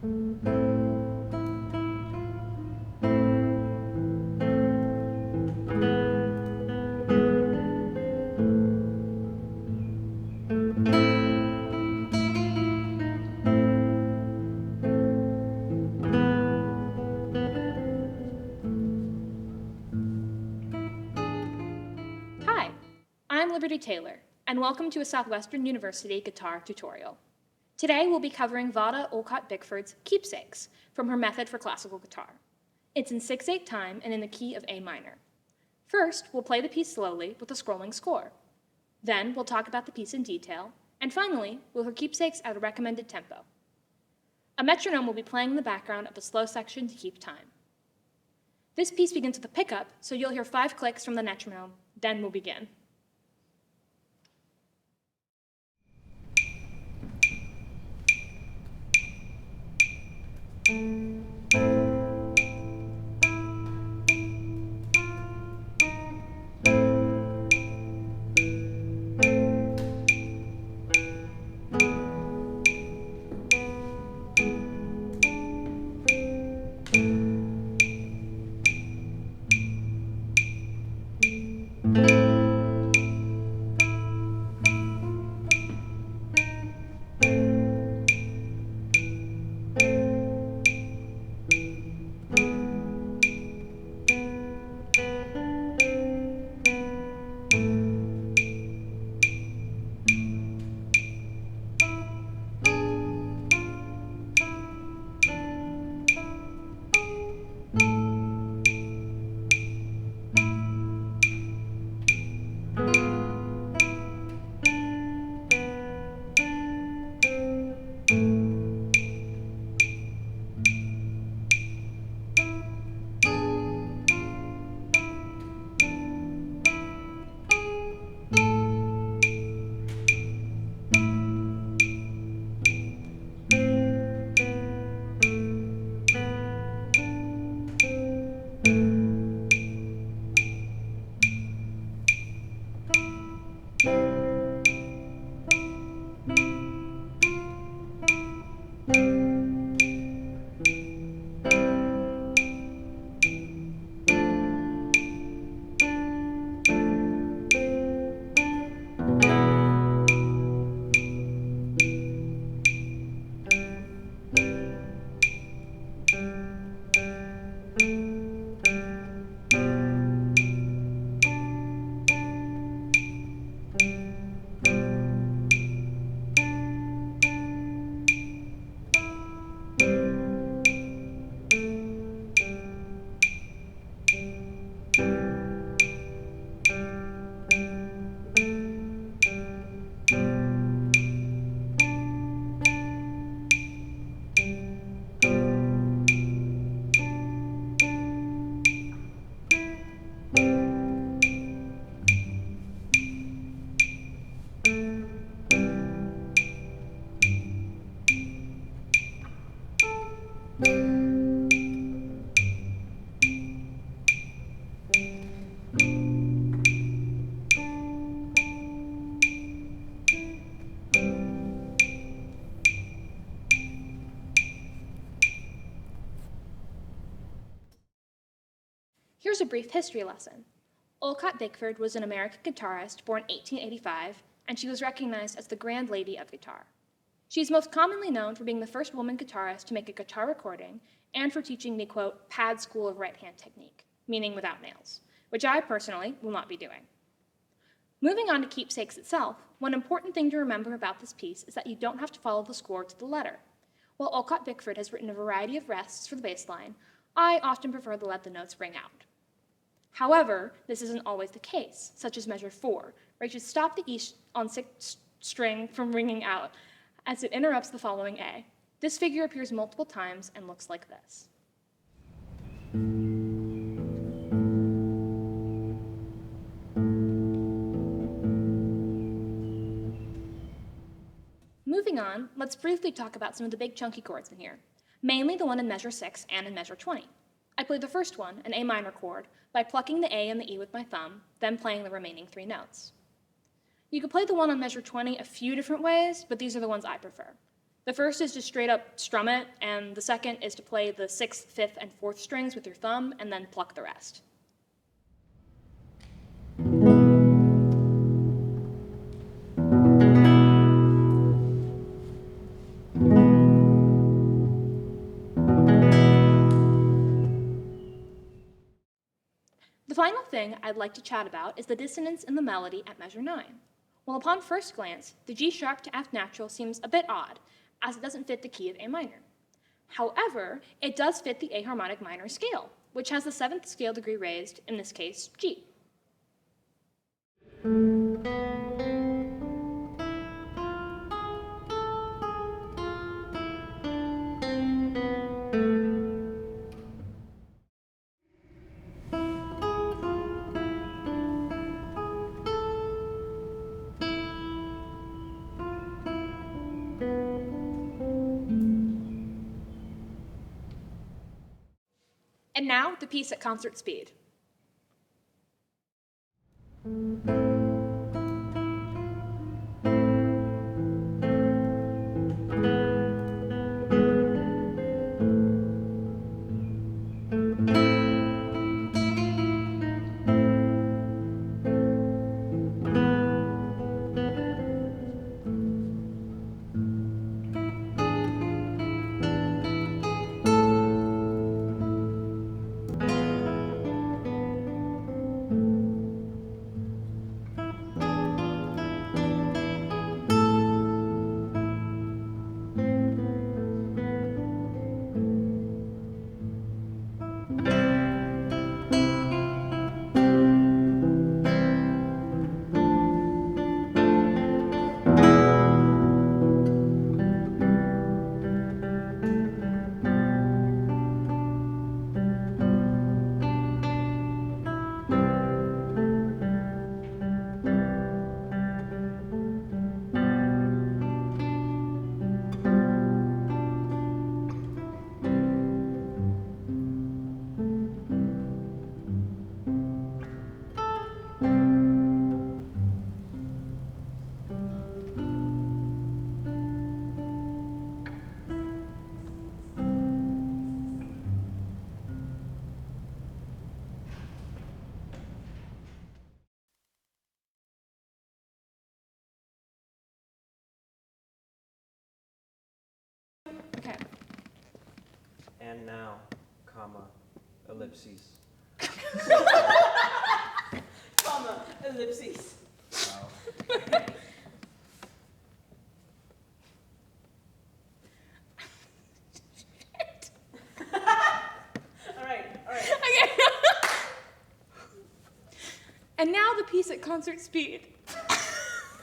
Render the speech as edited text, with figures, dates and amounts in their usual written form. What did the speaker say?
Hi, I'm Liberty Taylor, and welcome to a Southwestern University guitar tutorial. Today we'll be covering Vahdah Olcott Bickford's Keepsakes from her Method for Classical Guitar. It's in 6/8 time and in the key of A minor. First, we'll play the piece slowly with a scrolling score. Then we'll talk about the piece in detail, and finally, we'll hear Keepsakes at a recommended tempo. A metronome will be playing in the background of the slow section to keep time. This piece begins with a pickup, so you'll hear 5 clicks from the metronome, then we'll begin. Here's a brief history lesson. Olcott Bickford was an American guitarist born 1885, and she was recognized as the Grand Lady of Guitar. She is most commonly known for being the first woman guitarist to make a guitar recording and for teaching the, quote, pad school of right-hand technique, meaning without nails, which I personally will not be doing. Moving on to Keepsakes itself, one important thing to remember about this piece is that you don't have to follow the score to the letter. While Olcott Bickford has written a variety of rests for the bass line, I often prefer to let the notes ring out. However, this isn't always the case, such as measure 4, where you should stop the E on 6th string from ringing out, as it interrupts the following A. This figure appears multiple times and looks like this. Moving on, let's briefly talk about some of the big chunky chords in here, mainly the one in measure 6 and in measure 20. I play the first one, an A minor chord, by plucking the A and the E with my thumb, then playing the remaining 3 notes. You could play the one on measure 20 a few different ways, but these are the ones I prefer. The first is just straight up strum it, and the second is to play the 6th, 5th, and 4th strings with your thumb, and then pluck the rest. The final thing I'd like to chat about is the dissonance in the melody at measure 9. Well, upon first glance, the G sharp to F natural seems a bit odd, as it doesn't fit the key of A minor. However, it does fit the A harmonic minor scale, which has the 7th scale degree raised, in this case, G. And now, the piece at concert speed. Okay. And now, comma, ellipses. Comma, ellipses. Wow. All right. Okay. And now the piece at concert speed.